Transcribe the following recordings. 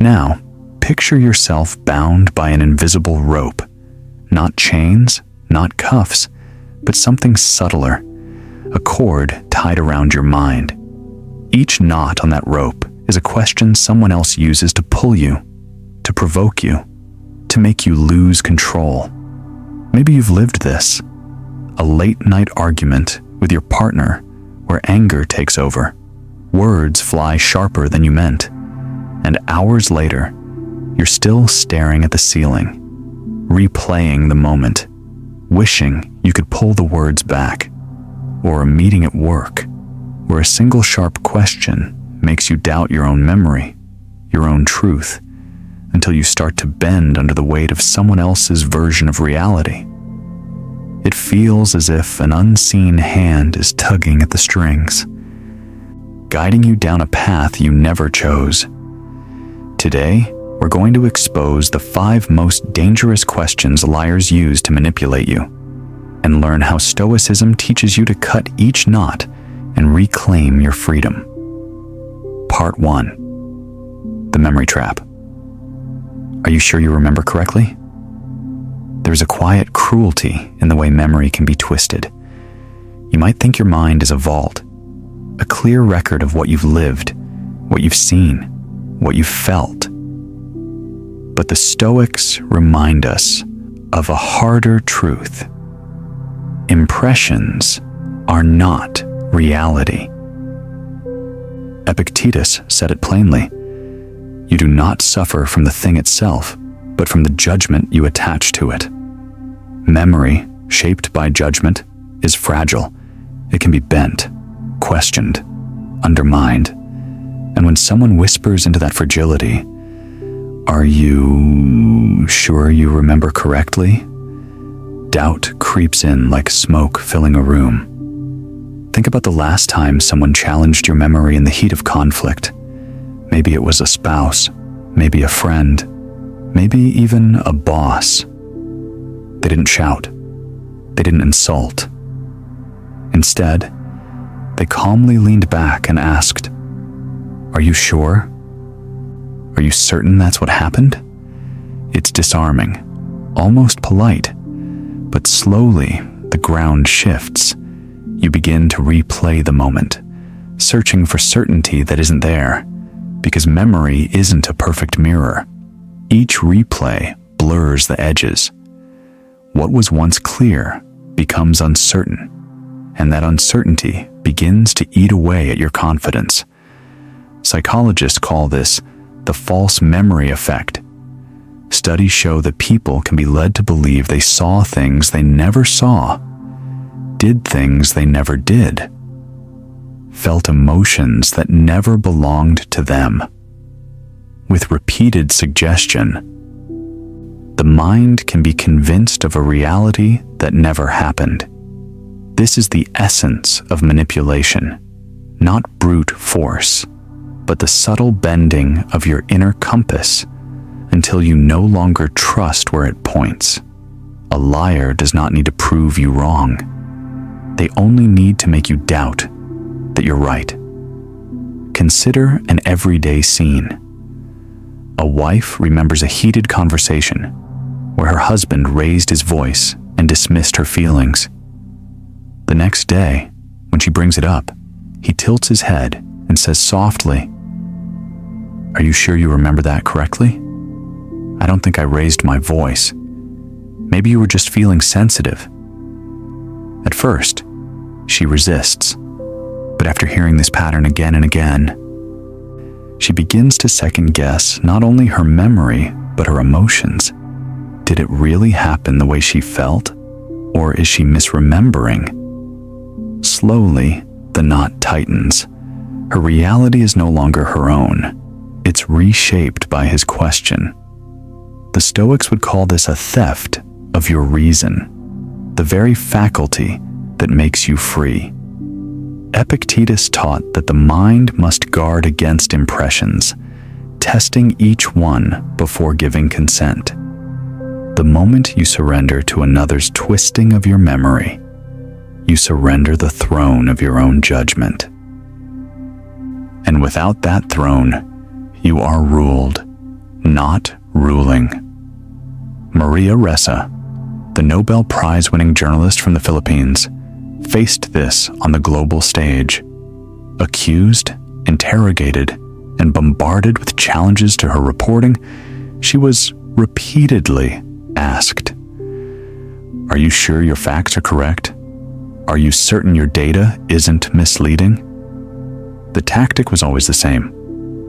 Now, picture yourself bound by an invisible rope. Not chains, not cuffs, but something subtler, a cord tied around your mind. Each knot on that rope is a question someone else uses to pull you, to provoke you, to make you lose control. Maybe you've lived this, a late-night argument with your partner where anger takes over, words fly sharper than you meant, and hours later, you're still staring at the ceiling, replaying the moment, wishing you could pull the words back. Or a meeting at work, where a single sharp question makes you doubt your own memory, your own truth, until you start to bend under the weight of someone else's version of reality. It feels as if an unseen hand is tugging at the strings, guiding you down a path you never chose. Today, we're going to expose the 5 most dangerous questions liars use to manipulate you, and learn how Stoicism teaches you to cut each knot and reclaim your freedom. Part 1. The Memory Trap. Are you sure you remember correctly? There's a quiet cruelty in the way memory can be twisted. You might think your mind is a vault, a clear record of what you've lived, what you've seen, what you've felt. But the Stoics remind us of a harder truth. Impressions are not reality. Epictetus said it plainly. You do not suffer from the thing itself, but from the judgment you attach to it. Memory, shaped by judgment, is fragile. It can be bent, questioned, undermined. And when someone whispers into that fragility, "Are you sure you remember correctly?" doubt creeps in like smoke filling a room. Think about the last time someone challenged your memory in the heat of conflict. Maybe it was a spouse, maybe a friend, maybe even a boss. They didn't shout. They didn't insult. Instead, they calmly leaned back and asked, "Are you sure? Are you certain that's what happened?" It's disarming, almost polite, but slowly the ground shifts. You begin to replay the moment, searching for certainty that isn't there, because memory isn't a perfect mirror. Each replay blurs the edges. What was once clear becomes uncertain, and that uncertainty begins to eat away at your confidence. Psychologists call this the false memory effect. Studies show that people can be led to believe they saw things they never saw, did things they never did, felt emotions that never belonged to them. With repeated suggestion, the mind can be convinced of a reality that never happened. This is the essence of manipulation, not brute force, but the subtle bending of your inner compass until you no longer trust where it points. A liar does not need to prove you wrong. They only need to make you doubt that you're right. Consider an everyday scene. A wife remembers a heated conversation where her husband raised his voice and dismissed her feelings. The next day, when she brings it up, he tilts his head and says softly, "Are you sure you remember that correctly? I don't think I raised my voice. Maybe you were just feeling sensitive." At first, she resists, but after hearing this pattern again and again, she begins to second-guess not only her memory, but her emotions. Did it really happen the way she felt, or is she misremembering? Slowly, the knot tightens. Her reality is no longer her own. It's reshaped by his question. The Stoics would call this a theft of your reason, the very faculty that makes you free. Epictetus taught that the mind must guard against impressions, testing each one before giving consent. The moment you surrender to another's twisting of your memory, you surrender the throne of your own judgment. And without that throne, you are ruled, not ruling. Maria Ressa, the Nobel Prize-winning journalist from the Philippines, faced this on the global stage. Accused, interrogated, and bombarded with challenges to her reporting, she was repeatedly asked, "Are you sure your facts are correct? Are you certain your data isn't misleading?" The tactic was always the same: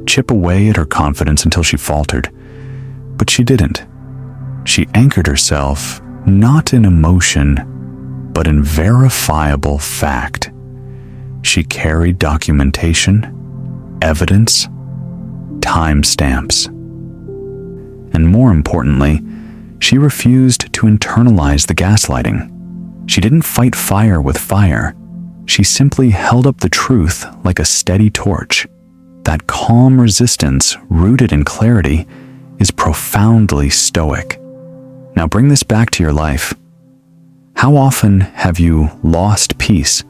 chip away at her confidence until she faltered. But she didn't. She anchored herself not in emotion, but in verifiable fact. She carried documentation, evidence, timestamps. And more importantly, she refused to internalize the gaslighting. She didn't fight fire with fire. She simply held up the truth like a steady torch. That calm resistance, rooted in clarity, is profoundly Stoic. Now bring this back to your life. How often have you lost peace,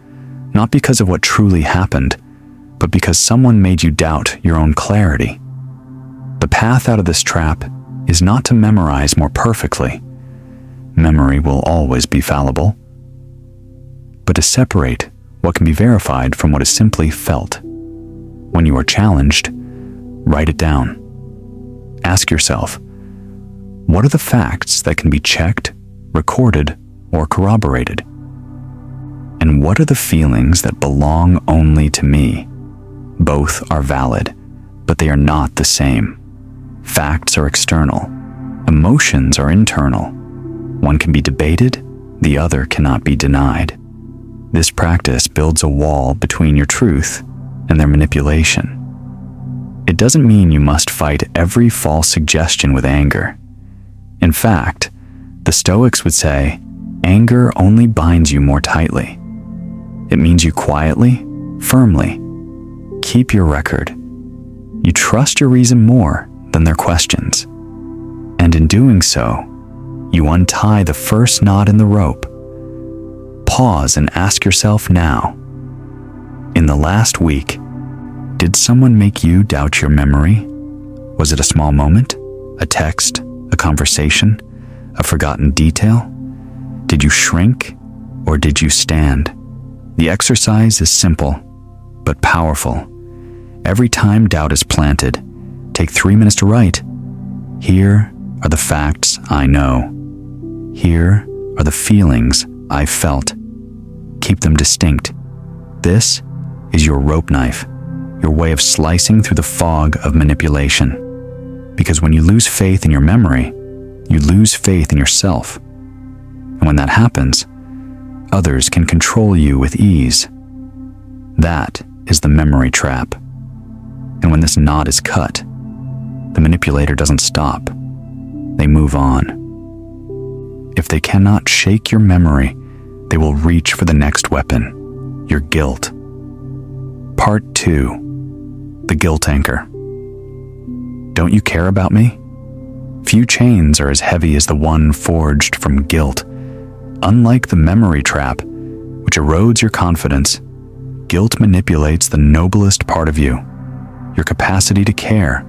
not because of what truly happened, but because someone made you doubt your own clarity? The path out of this trap is not to memorize more perfectly. Memory will always be fallible. But to separate what can be verified from what is simply felt. When you are challenged, write it down. Ask yourself, what are the facts that can be checked, recorded, or corroborated? And what are the feelings that belong only to me? Both are valid, but they are not the same. Facts are external. Emotions are internal. One can be debated, the other cannot be denied. This practice builds a wall between your truth and their manipulation. It doesn't mean you must fight every false suggestion with anger. In fact, the Stoics would say, anger only binds you more tightly. It means you quietly, firmly, keep your record. You trust your reason more than their questions. And in doing so, you untie the first knot in the rope. Pause and ask yourself now, in the last week, did someone make you doubt your memory? Was it a small moment, a text, a conversation, a forgotten detail? Did you shrink or did you stand? The exercise is simple, but powerful. Every time doubt is planted, take 3 minutes to write. Here are the facts I know. Here are the feelings I felt. Keep them distinct. This is your rope knife, your way of slicing through the fog of manipulation. Because when you lose faith in your memory, you lose faith in yourself. And when that happens, others can control you with ease. That is the memory trap. And when this knot is cut, the manipulator doesn't stop. They move on. If they cannot shake your memory, they will reach for the next weapon, your guilt. Part 2. The guilt anchor. Don't you care about me? Few chains are as heavy as the one forged from guilt. Unlike the memory trap, which erodes your confidence, guilt manipulates the noblest part of you, your capacity to care.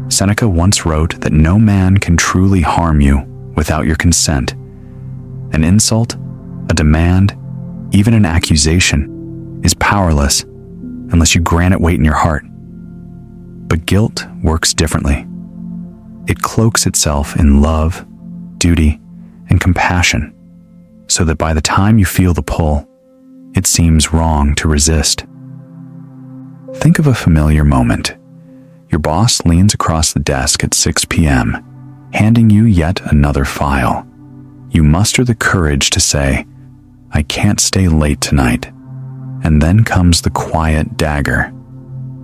Seneca once wrote that no man can truly harm you without your consent. An insult, a demand, even an accusation is powerless unless you grant it weight in your heart. But guilt works differently. It cloaks itself in love, duty, and compassion, so that by the time you feel the pull, it seems wrong to resist. Think of a familiar moment. Your boss leans across the desk at 6 p.m., handing you yet another file. You muster the courage to say, "I can't stay late tonight." And then comes the quiet dagger.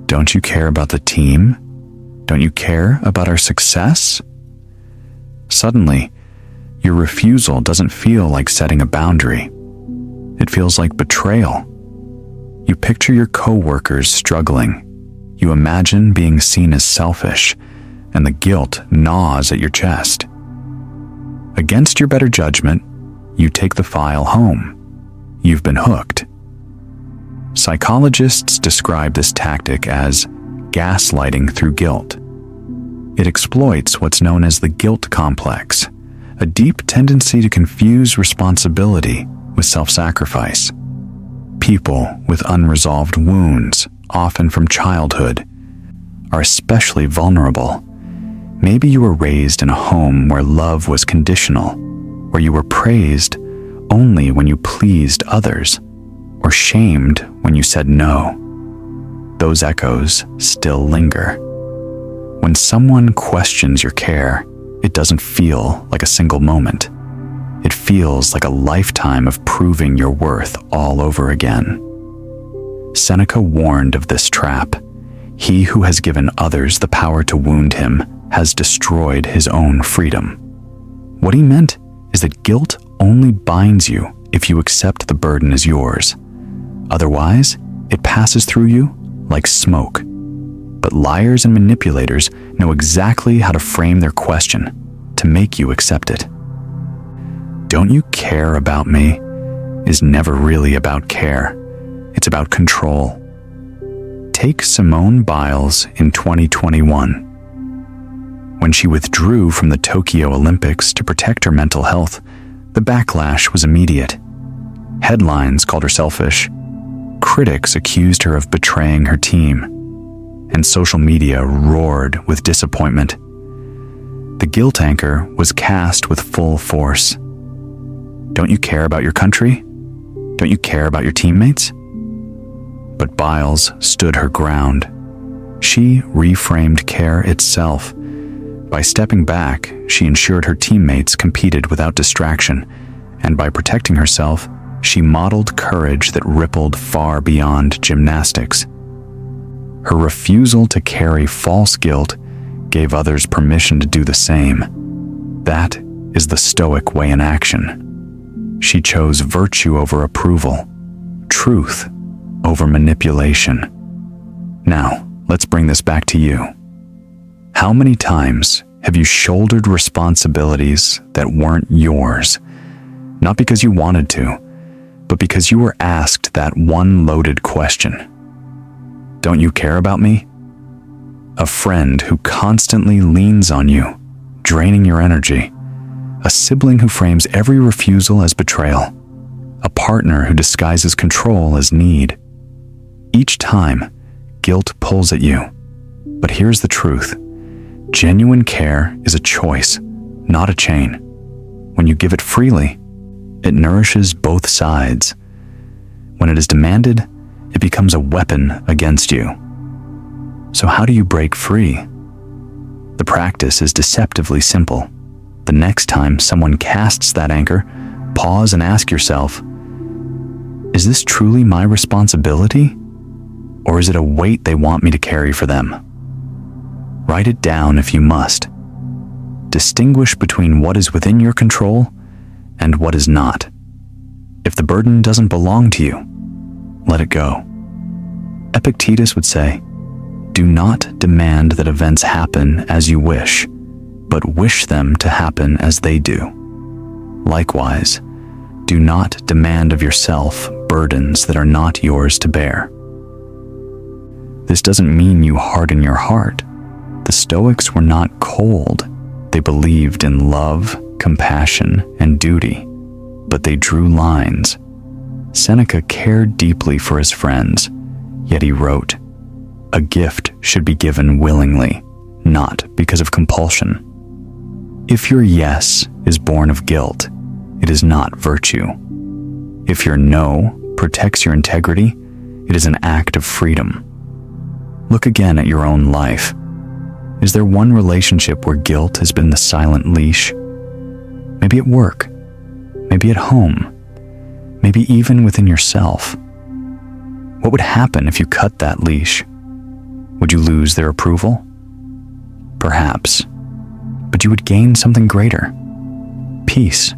Don't you care about the team? Don't you care about our success? Suddenly, your refusal doesn't feel like setting a boundary. It feels like betrayal. You picture your coworkers struggling. You imagine being seen as selfish, and the guilt gnaws at your chest. Against your better judgment, you take the file home. You've been hooked. Psychologists describe this tactic as gaslighting through guilt. It exploits what's known as the guilt complex, a deep tendency to confuse responsibility with self-sacrifice. People with unresolved wounds, often from childhood, are especially vulnerable. Maybe you were raised in a home where love was conditional, where you were praised only when you pleased others, or shamed when you said no. Those echoes still linger. When someone questions your care, it doesn't feel like a single moment. It feels like a lifetime of proving your worth all over again. Seneca warned of this trap. He who has given others the power to wound him has destroyed his own freedom. What he meant is that guilt only binds you if you accept the burden as yours. Otherwise, it passes through you like smoke. But liars and manipulators know exactly how to frame their question to make you accept it. "Don't you care about me?" is never really about care. It's about control. Take Simone Biles in 2021. When she withdrew from the Tokyo Olympics to protect her mental health, the backlash was immediate. Headlines called her selfish. Critics accused her of betraying her team. And social media roared with disappointment. The guilt anchor was cast with full force. Don't you care about your country? Don't you care about your teammates? But Biles stood her ground. She reframed care itself. By stepping back, she ensured her teammates competed without distraction, and by protecting herself, she modeled courage that rippled far beyond gymnastics. Her refusal to carry false guilt gave others permission to do the same. That is the Stoic way in action. She chose virtue over approval, truth over manipulation. Now, let's bring this back to you. How many times have you shouldered responsibilities that weren't yours? Not because you wanted to, but because you were asked that one loaded question. Don't you care about me? A friend who constantly leans on you, draining your energy. A sibling who frames every refusal as betrayal. A partner who disguises control as need. Each time, guilt pulls at you. But here's the truth. Genuine care is a choice, not a chain. When you give it freely, it nourishes both sides. When it is demanded, it becomes a weapon against you. So how do you break free? The practice is deceptively simple. The next time someone casts that anchor, pause and ask yourself, is this truly my responsibility? Or is it a weight they want me to carry for them? Write it down if you must. Distinguish between what is within your control and what is not. If the burden doesn't belong to you, let it go. Epictetus would say, do not demand that events happen as you wish, but wish them to happen as they do. Likewise, do not demand of yourself burdens that are not yours to bear. This doesn't mean you harden your heart. The Stoics were not cold. They believed in love, compassion, and duty, but they drew lines. Seneca cared deeply for his friends, yet he wrote, "A gift should be given willingly, not because of compulsion." If your yes is born of guilt, it is not virtue. If your no protects your integrity, it is an act of freedom. Look again at your own life. Is there one relationship where guilt has been the silent leash? Maybe at work, maybe at home, maybe even within yourself. What would happen if you cut that leash? Would you lose their approval? Perhaps, but you would gain something greater, peace.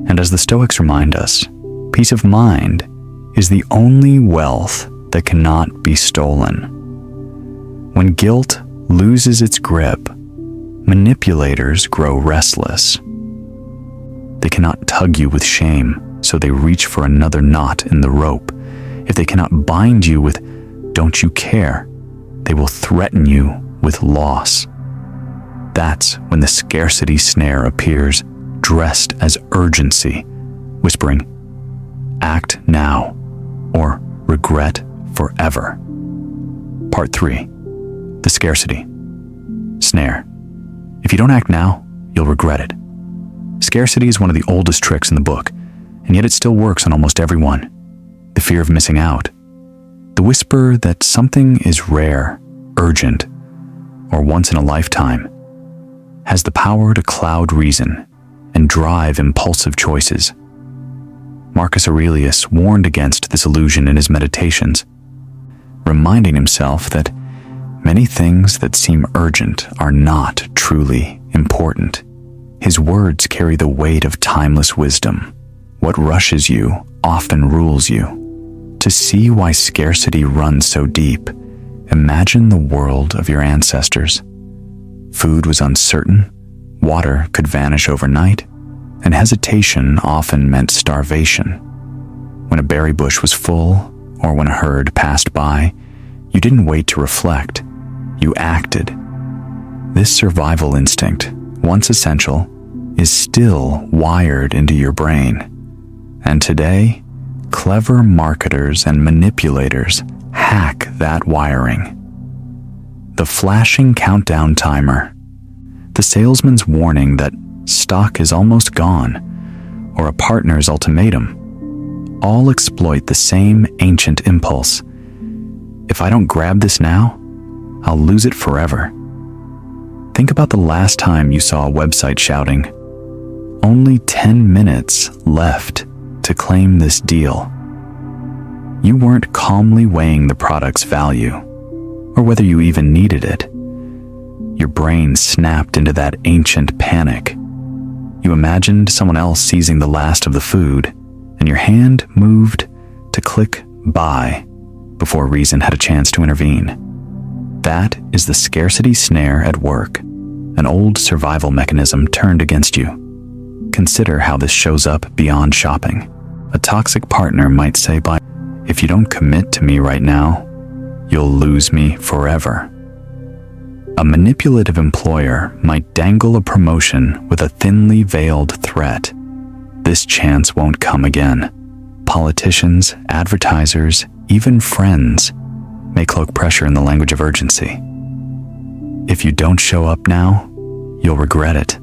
And as the Stoics remind us, peace of mind is the only wealth that cannot be stolen. When guilt loses its grip, manipulators grow restless. They cannot tug you with shame, so they reach for another knot in the rope. If they cannot bind you with "don't you care," they will threaten you with loss. That's when the scarcity snare appears, dressed as urgency, whispering, "Act now, or regret forever." Part 3. The scarcity snare. If you don't act now, you'll regret it. Scarcity is one of the oldest tricks in the book, and yet it still works on almost everyone. The fear of missing out. The whisper that something is rare, urgent, or once in a lifetime has the power to cloud reason and drive impulsive choices. Marcus Aurelius warned against this illusion in his Meditations, reminding himself that many things that seem urgent are not truly important. His words carry the weight of timeless wisdom. What rushes you often rules you. To see why scarcity runs so deep, imagine the world of your ancestors. Food was uncertain, water could vanish overnight, and hesitation often meant starvation. When a berry bush was full, or when a herd passed by, you didn't wait to reflect, you acted. This survival instinct, once essential, is still wired into your brain. And today, clever marketers and manipulators hack that wiring. The flashing countdown timer, the salesman's warning that stock is almost gone, or a partner's ultimatum, all exploit the same ancient impulse. If I don't grab this now, I'll lose it forever. Think about the last time you saw a website shouting, "Only 10 minutes left to claim this deal." You weren't calmly weighing the product's value, or whether you even needed it. Your brain snapped into that ancient panic. You imagined someone else seizing the last of the food, and your hand moved to click buy before reason had a chance to intervene. That is the scarcity snare at work, an old survival mechanism turned against you. Consider how this shows up beyond shopping. A toxic partner might say, "If you don't commit to me right now, you'll lose me forever." A manipulative employer might dangle a promotion with a thinly veiled threat. "This chance won't come again." Politicians, advertisers, even friends may cloak pressure in the language of urgency. "If you don't show up now, you'll regret it."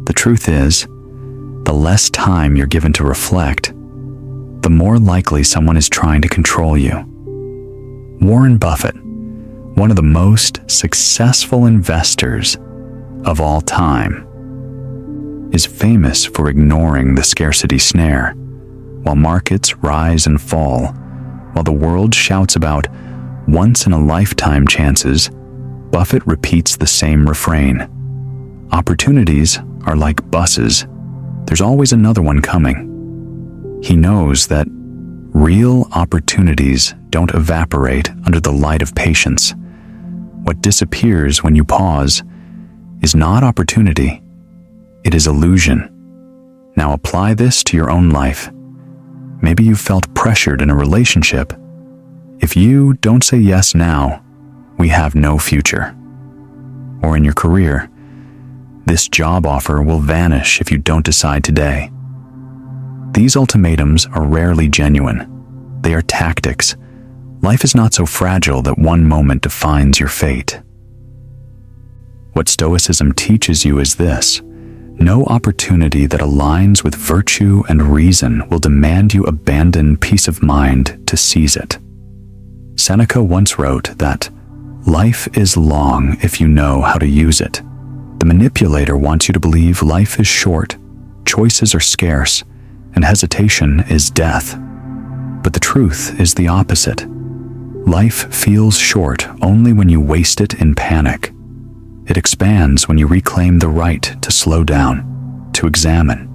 The truth is, the less time you're given to reflect, the more likely someone is trying to control you. Warren Buffett, one of the most successful investors of all time, is famous for ignoring the scarcity snare. While markets rise and fall, while the world shouts about once-in-a-lifetime chances, Buffett repeats the same refrain. Opportunities are like buses. There's always another one coming. He knows that real opportunities don't evaporate under the light of patience. What disappears when you pause is not opportunity, it is illusion. Now apply this to your own life. Maybe you felt pressured in a relationship. If you don't say yes now, we have no future. Or in your career, this job offer will vanish if you don't decide today. These ultimatums are rarely genuine. They are tactics. Life is not so fragile that one moment defines your fate. What Stoicism teaches you is this: no opportunity that aligns with virtue and reason will demand you abandon peace of mind to seize it. Seneca once wrote that, "Life is long if you know how to use it." The manipulator wants you to believe life is short, choices are scarce, and hesitation is death. But the truth is the opposite. Life feels short only when you waste it in panic. It expands when you reclaim the right to slow down, to examine,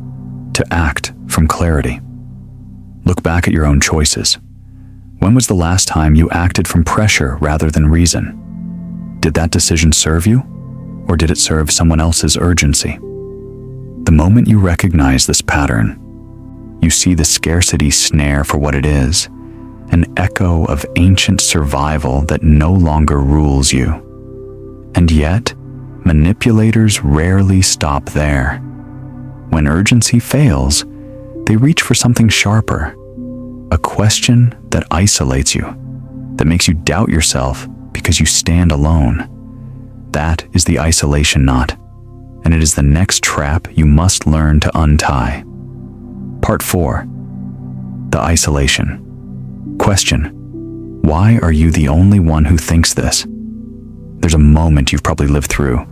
to act from clarity. Look back at your own choices. When was the last time you acted from pressure rather than reason? Did that decision serve you, or did it serve someone else's urgency? The moment you recognize this pattern, you see the scarcity snare for what it is, an echo of ancient survival that no longer rules you. And yet, manipulators rarely stop there. When urgency fails, they reach for something sharper, a question that isolates you, that makes you doubt yourself because you stand alone. That is the isolation knot, and it is the next trap you must learn to untie. Part 4. The isolation. Question: why are you the only one who thinks this? There's a moment you've probably lived through.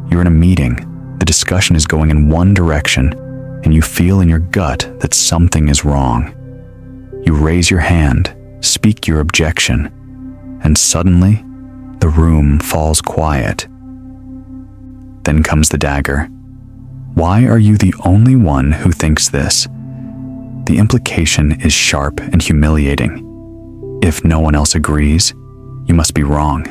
You're in a meeting, the discussion is going in one direction, and you feel in your gut that something is wrong. You raise your hand, speak your objection, and suddenly, the room falls quiet. Then comes the dagger. Why are you the only one who thinks this? The implication is sharp and humiliating. If no one else agrees, you must be wrong.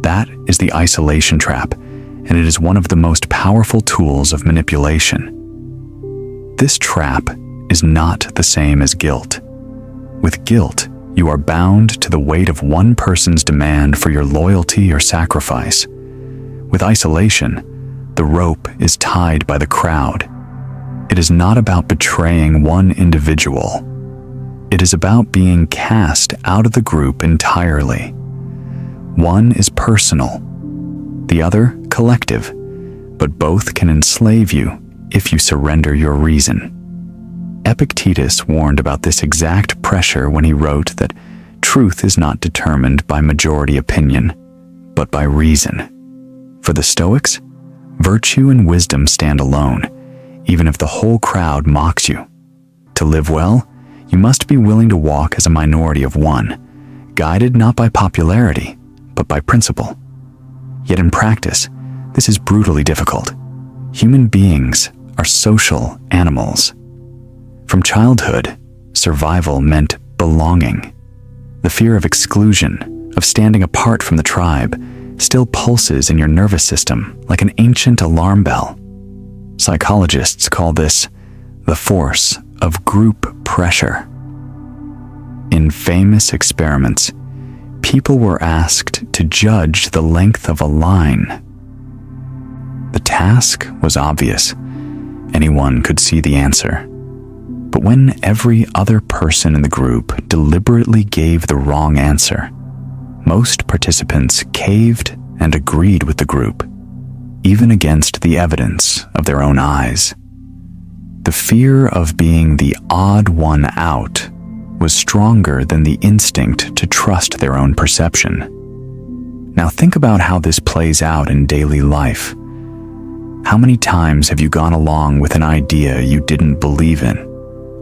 That is the isolation trap, and it is one of the most powerful tools of manipulation. This trap is not the same as guilt. With guilt, you are bound to the weight of one person's demand for your loyalty or sacrifice. With isolation, the rope is tied by the crowd. It is not about betraying one individual. It is about being cast out of the group entirely. One is personal, the other collective, but both can enslave you if you surrender your reason. Epictetus warned about this exact pressure when he wrote that truth is not determined by majority opinion, but by reason. For the Stoics, virtue and wisdom stand alone, even if the whole crowd mocks you. To live well, you must be willing to walk as a minority of one, guided not by popularity, but by principle. Yet in practice, this is brutally difficult. Human beings are social animals. From childhood, survival meant belonging. The fear of exclusion, of standing apart from the tribe, still pulses in your nervous system like an ancient alarm bell. Psychologists call this the force of group pressure. In famous experiments, people were asked to judge the length of a line. The task was obvious. Anyone could see the answer. But when every other person in the group deliberately gave the wrong answer, most participants caved and agreed with the group, even against the evidence of their own eyes. The fear of being the odd one out was stronger than the instinct to trust their own perception. Now think about how this plays out in daily life. How many times have you gone along with an idea you didn't believe in?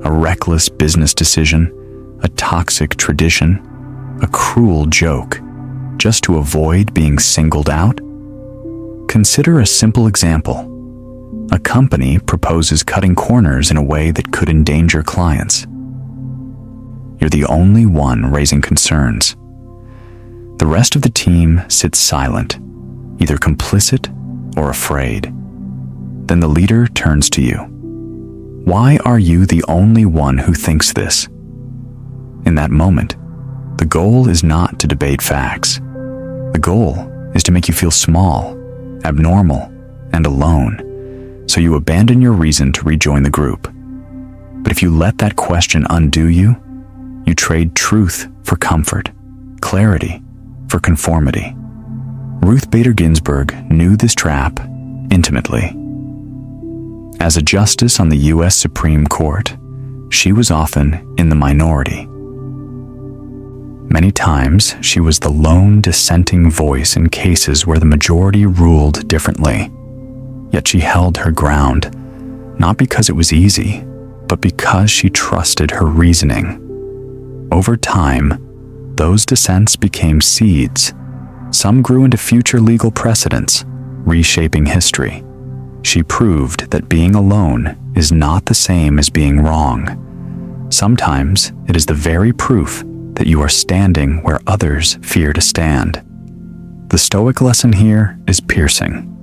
A reckless business decision, a toxic tradition, a cruel joke, just to avoid being singled out? Consider a simple example. A company proposes cutting corners in a way that could endanger clients. You're the only one raising concerns. The rest of the team sits silent, either complicit or afraid. Then the leader turns to you. Why are you the only one who thinks this? In that moment, the goal is not to debate facts. The goal is to make you feel small, abnormal, and alone, so you abandon your reason to rejoin the group. But if you let that question undo you, you trade truth for comfort, clarity for conformity. Ruth Bader Ginsburg knew this trap intimately. As a justice on the U.S. Supreme Court, she was often in the minority. Many times, she was the lone dissenting voice in cases where the majority ruled differently. Yet she held her ground, not because it was easy, but because she trusted her reasoning. Over time, those dissents became seeds. Some grew into future legal precedents, reshaping history. She proved that being alone is not the same as being wrong. Sometimes it is the very proof that you are standing where others fear to stand. The Stoic lesson here is piercing.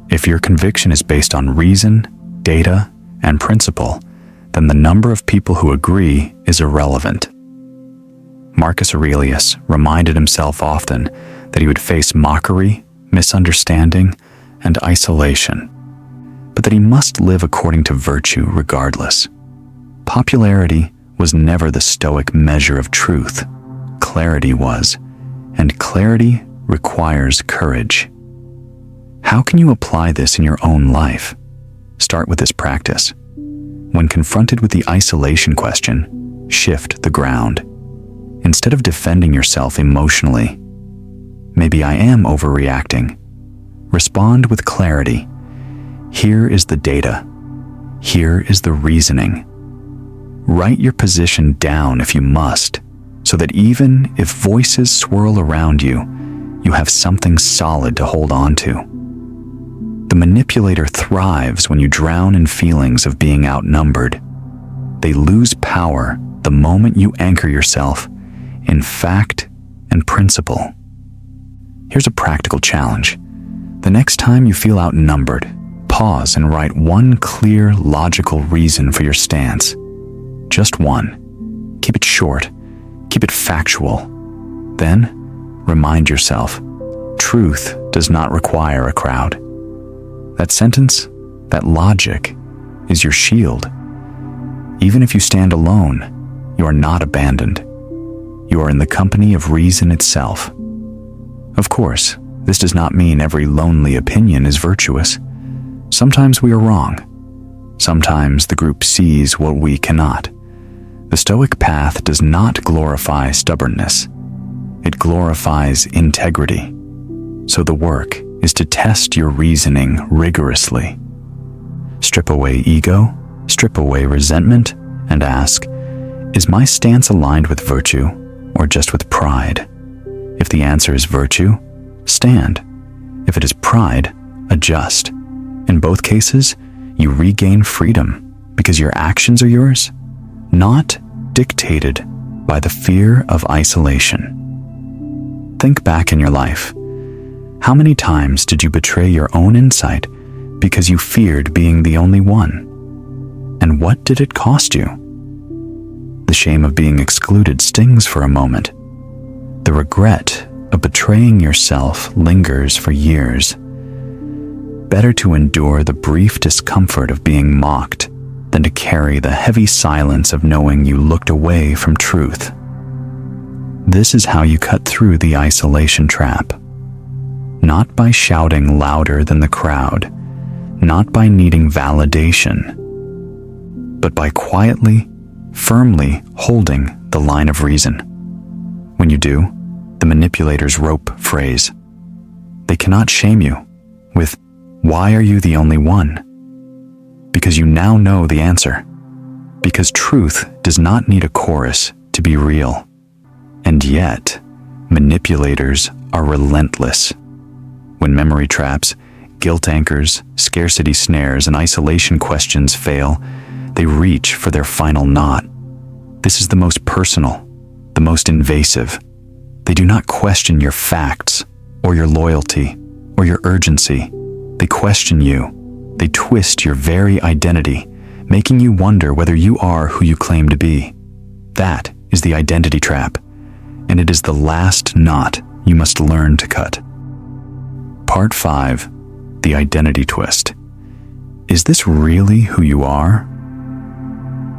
If your conviction is based on reason, data, and principle, then the number of people who agree is irrelevant. Marcus Aurelius reminded himself often that he would face mockery, misunderstanding, and isolation, but that he must live according to virtue regardless. Popularity was never the Stoic measure of truth. Clarity was, and clarity requires courage. How can you apply this in your own life? Start with this practice. When confronted with the isolation question, shift the ground. Instead of defending yourself emotionally, maybe I am overreacting. Respond with clarity. Here is the data. Here is the reasoning. Write your position down if you must, so that even if voices swirl around you, you have something solid to hold on to. The manipulator thrives when you drown in feelings of being outnumbered. They lose power the moment you anchor yourself in fact and principle. Here's a practical challenge. The next time you feel outnumbered, pause and write one clear, logical reason for your stance. Just one. Keep it short. Keep it factual. Then, remind yourself, truth does not require a crowd. That sentence, that logic, is your shield. Even if you stand alone, you are not abandoned. You are in the company of reason itself. Of course, this does not mean every lonely opinion is virtuous. Sometimes we are wrong. Sometimes the group sees what we cannot. The Stoic path does not glorify stubbornness. It glorifies integrity. So the work is to test your reasoning rigorously. Strip away ego, strip away resentment, and ask, is my stance aligned with virtue or just with pride? If the answer is virtue, stand. If it is pride, adjust. In both cases, you regain freedom because your actions are yours, not dictated by the fear of isolation. Think back in your life. How many times did you betray your own insight because you feared being the only one? And what did it cost you? The shame of being excluded stings for a moment. The regret of betraying yourself lingers for years. Better to endure the brief discomfort of being mocked than to carry the heavy silence of knowing you looked away from truth. This is how you cut through the isolation trap. Not by shouting louder than the crowd, not by needing validation, but by quietly, firmly holding the line of reason. When you do, the manipulator's rope phrase, they cannot shame you with, "Why are you the only one?" Because you now know the answer. Because truth does not need a chorus to be real. And yet, manipulators are relentless. When memory traps, guilt anchors, scarcity snares, and isolation questions fail, they reach for their final knot. This is the most personal, the most invasive. They do not question your facts, or your loyalty, or your urgency. They question you. They twist your very identity, making you wonder whether you are who you claim to be. That is the identity trap, and it is the last knot you must learn to cut. Part 5. The Identity Twist. Is this really who you are?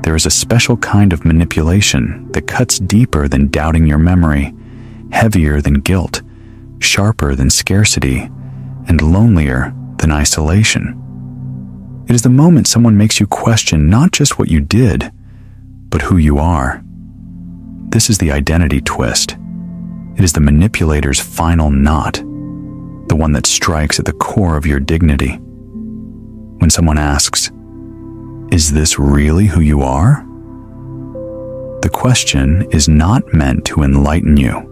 There is a special kind of manipulation that cuts deeper than doubting your memory, heavier than guilt, sharper than scarcity, and lonelier than isolation. It is the moment someone makes you question not just what you did, but who you are. This is the identity twist. It is the manipulator's final knot, the one that strikes at the core of your dignity. When someone asks, "Is this really who you are?" the question is not meant to enlighten you.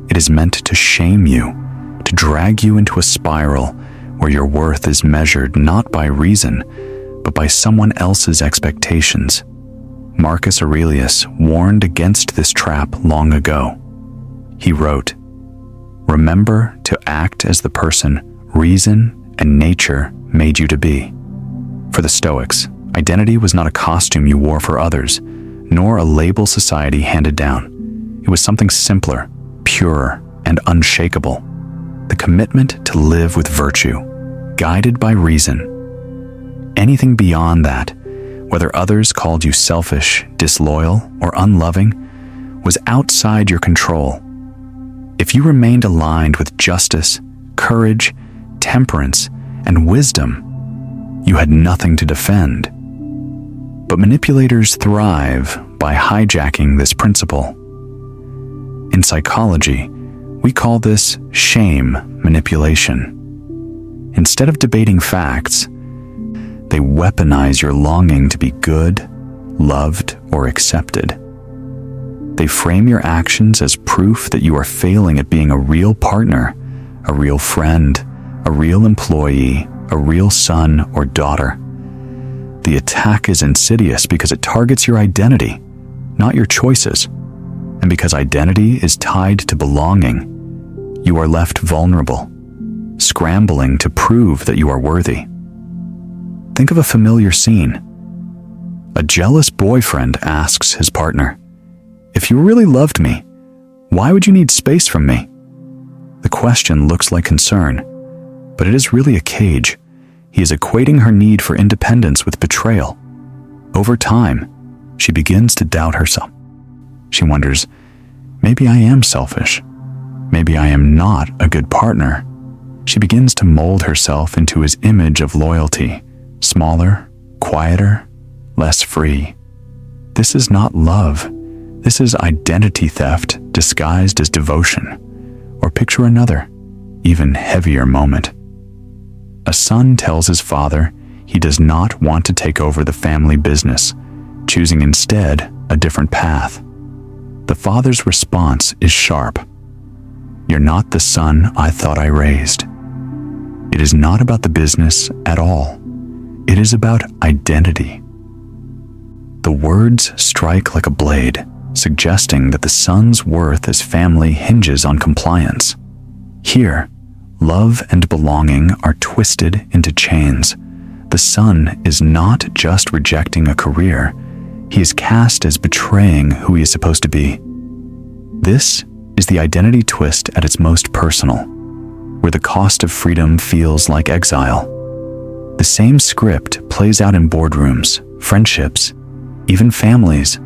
It is meant to shame you, to drag you into a spiral where your worth is measured not by reason, but by someone else's expectations. Marcus Aurelius warned against this trap long ago. He wrote, "Remember to act as the person reason and nature made you to be." For the Stoics, identity was not a costume you wore for others, nor a label society handed down. It was something simpler, purer, and unshakable. the commitment to live with virtue, guided by reason. Anything beyond that, whether others called you selfish, disloyal, or unloving, was outside your control. If you remained aligned with justice, courage, temperance, and wisdom, you had nothing to defend. But manipulators thrive by hijacking this principle. In psychology, we call this shame manipulation. Instead of debating facts, they weaponize your longing to be good, loved, or accepted. They frame your actions as proof that you are failing at being a real partner, a real friend, a real employee, a real son or daughter. The attack is insidious because it targets your identity, not your choices. And because identity is tied to belonging, you are left vulnerable, scrambling to prove that you are worthy. Think of a familiar scene. A jealous boyfriend asks his partner, "If you really loved me, why would you need space from me?" The question looks like concern, but it is really a cage. He is equating her need for independence with betrayal. Over time, she begins to doubt herself. She wonders, maybe I am selfish. Maybe I am not a good partner. She begins to mold herself into his image of loyalty, smaller, quieter, less free. This is not love. This is identity theft disguised as devotion. Or picture another, even heavier moment. A son tells his father he does not want to take over the family business, choosing instead a different path. The father's response is sharp. "You're not the son I thought I raised." It is not about the business at all. It is about identity. The words strike like a blade, suggesting that the son's worth as family hinges on compliance. Here, love and belonging are twisted into chains. The son is not just rejecting a career, he is cast as betraying who he is supposed to be. This is the identity twist at its most personal, where the cost of freedom feels like exile. The same script plays out in boardrooms, friendships, even families.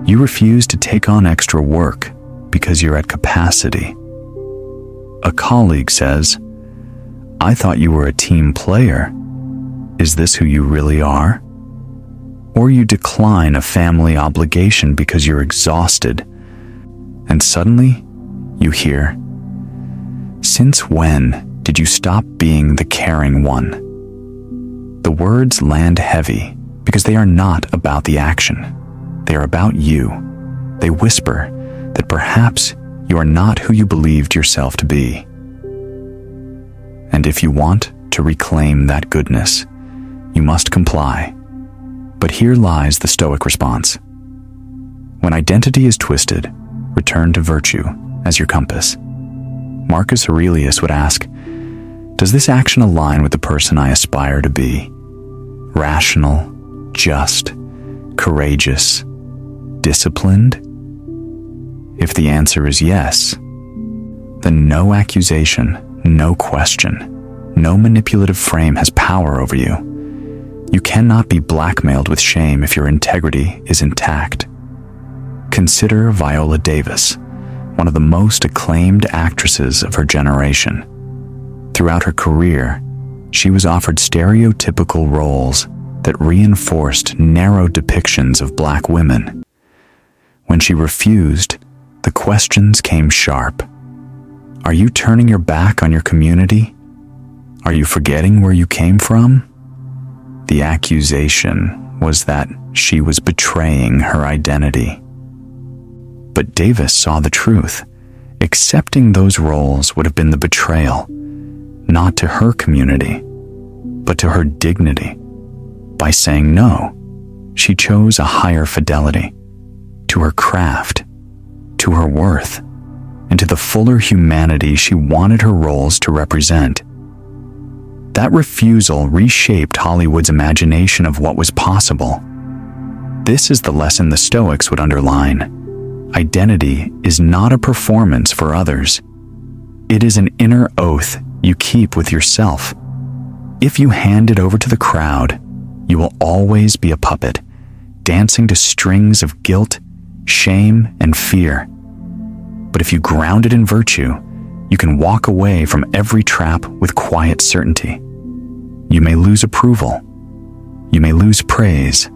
You refuse to take on extra work because you're at capacity. A colleague says, "I thought you were a team player. Is this who you really are?" Or you decline a family obligation because you're exhausted. And suddenly, you hear, "Since when did you stop being the caring one?" The words land heavy because they are not about the action. They are about you. They whisper that perhaps you are not who you believed yourself to be. And if you want to reclaim that goodness, you must comply. But here lies the Stoic response. When identity is twisted, return to virtue as your compass. Marcus Aurelius would ask, does this action align with the person I aspire to be? Rational, just, courageous, disciplined? If the answer is yes, then no accusation, no question, no manipulative frame has power over you. You cannot be blackmailed with shame if your integrity is intact. Consider Viola Davis, one of the most acclaimed actresses of her generation. Throughout her career, she was offered stereotypical roles that reinforced narrow depictions of Black women. When she refused, the questions came sharp. Are you turning your back on your community? Are you forgetting where you came from? The accusation was that she was betraying her identity. But Davis saw the truth. Accepting those roles would have been the betrayal, not to her community, but to her dignity. By saying no, she chose a higher fidelity to her craft, to her worth, and to the fuller humanity she wanted her roles to represent. That refusal reshaped Hollywood's imagination of what was possible. This is the lesson the Stoics would underline. Identity is not a performance for others. It is an inner oath you keep with yourself. If you hand it over to the crowd, you will always be a puppet, dancing to strings of guilt, shame, and fear. But if you ground it in virtue, you can walk away from every trap with quiet certainty. You may lose approval, you may lose praise,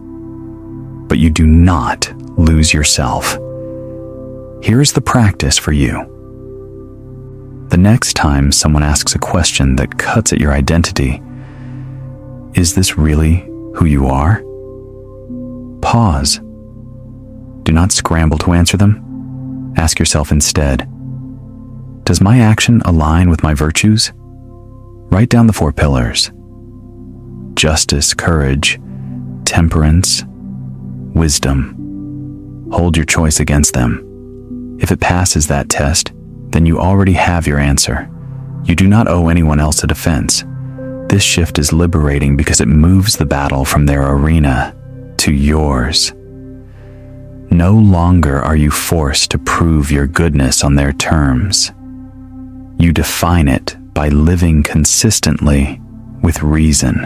but you do not lose yourself. Here is the practice for you. The next time someone asks a question that cuts at your identity, is this really who you are? Pause. Do not scramble to answer them. Ask yourself instead, does my action align with my virtues? Write down the 4 pillars: justice, courage, temperance, wisdom. Hold your choice against them. If it passes that test, then you already have your answer. You do not owe anyone else a defense. This shift is liberating because it moves the battle from their arena to yours. No longer are you forced to prove your goodness on their terms. You define it by living consistently with reason.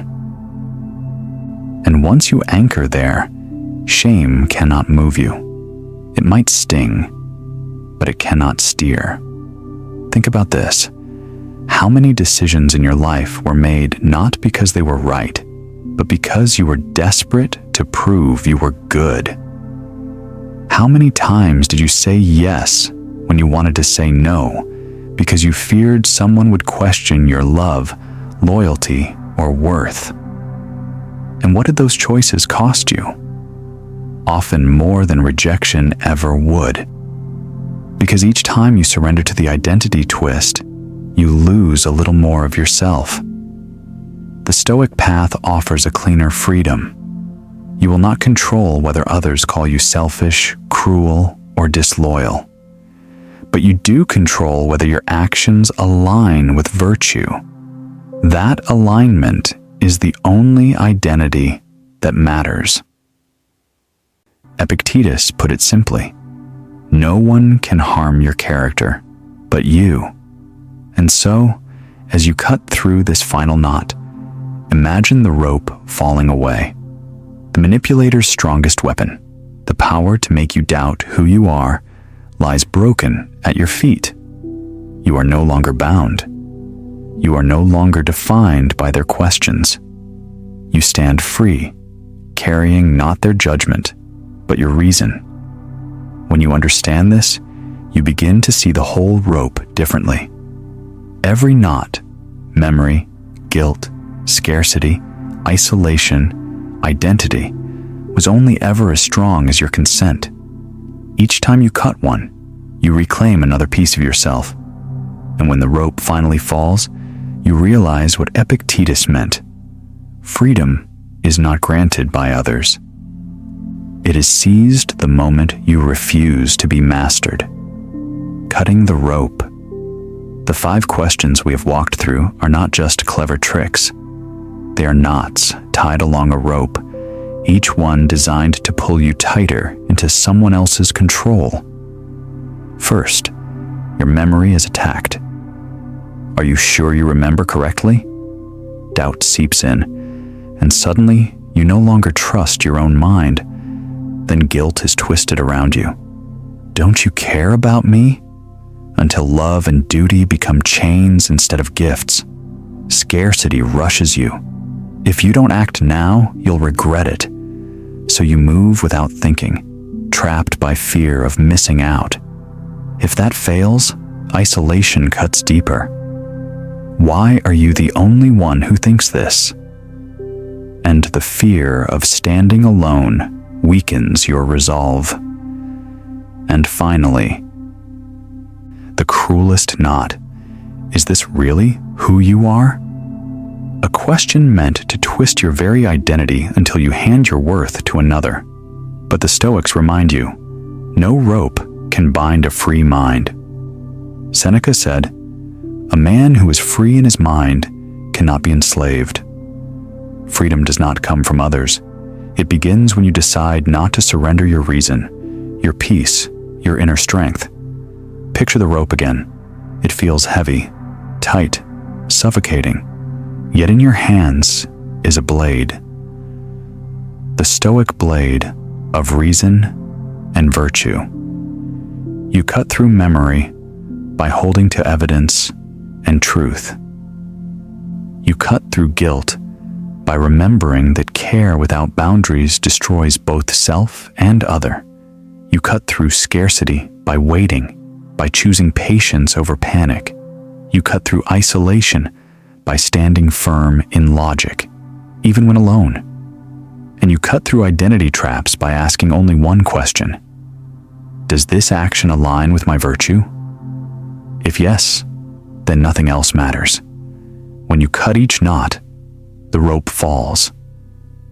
And once you anchor there, shame cannot move you. It might sting, but it cannot steer. Think about this. How many decisions in your life were made not because they were right, but because you were desperate to prove you were good? How many times did you say yes when you wanted to say no, because you feared someone would question your love, loyalty, or worth? And what did those choices cost you? Often more than rejection ever would. Because each time you surrender to the identity twist, you lose a little more of yourself. The Stoic path offers a cleaner freedom. You will not control whether others call you selfish, cruel, or disloyal. But you do control whether your actions align with virtue. That alignment is the only identity that matters. Epictetus put it simply, no one can harm your character but you. And so, as you cut through this final knot, imagine the rope falling away. The manipulator's strongest weapon, the power to make you doubt who you are, lies broken at your feet. You are no longer bound. You are no longer defined by their questions. You stand free, carrying not their judgment, but your reason. When you understand this, you begin to see the whole rope differently. Every knot, memory, guilt, scarcity, isolation, identity, was only ever as strong as your consent. Each time you cut one, you reclaim another piece of yourself. And when the rope finally falls, you realize what Epictetus meant. Freedom is not granted by others. It is seized the moment you refuse to be mastered. Cutting the rope. The 5 questions we have walked through are not just clever tricks. They are knots tied along a rope, each one designed to pull you tighter into someone else's control. First, your memory is attacked. Are you sure you remember correctly? Doubt seeps in, and suddenly you no longer trust your own mind. Then guilt is twisted around you. Don't you care about me? Until love and duty become chains instead of gifts. Scarcity rushes you. If you don't act now, you'll regret it. So you move without thinking, trapped by fear of missing out. If that fails, isolation cuts deeper. Why are you the only one who thinks this? And the fear of standing alone weakens your resolve. And finally, the cruelest knot. Is this really who you are? A question meant to twist your very identity until you hand your worth to another. But the Stoics remind you, no rope can bind a free mind. Seneca said, "A man who is free in his mind cannot be enslaved." Freedom does not come from others. It begins when you decide not to surrender your reason, your peace, your inner strength. Picture the rope again. It feels heavy, tight, suffocating, yet in your hands is a blade. The Stoic blade of reason and virtue. You cut through memory by holding to evidence and truth. You cut through guilt by remembering that care without boundaries destroys both self and other. You cut through scarcity by waiting, by choosing patience over panic. You cut through isolation by standing firm in logic, even when alone. And you cut through identity traps by asking only one question: does this action align with my virtue? If yes, then nothing else matters. When you cut each knot, the rope falls.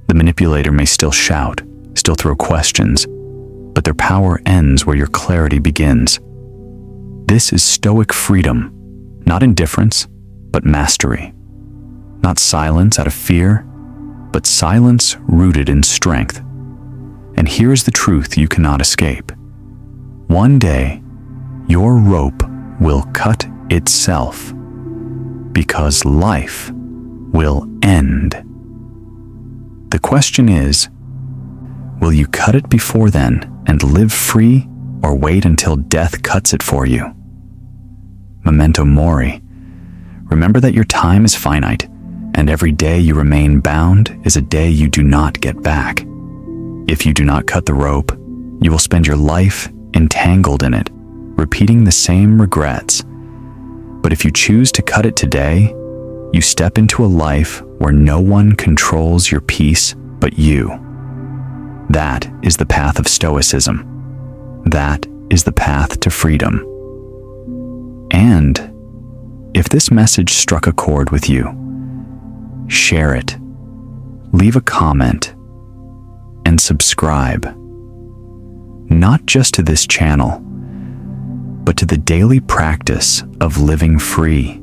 The manipulator may still shout, still throw questions, but their power ends where your clarity begins. This is Stoic freedom, not indifference, but mastery. Not silence out of fear, but silence rooted in strength. And here's the truth you cannot escape. One day, your rope will cut itself, because life will end. The question is, will you cut it before then and live free, or wait until death cuts it for you? Memento mori. Remember that your time is finite, and every day you remain bound is a day you do not get back. If you do not cut the rope, you will spend your life entangled in it, repeating the same regrets. But if you choose to cut it today, you step into a life where no one controls your peace but you. That is the path of Stoicism. That is the path to freedom. And if this message struck a chord with you, share it, leave a comment, and subscribe. Not just to this channel, but to the daily practice of living free.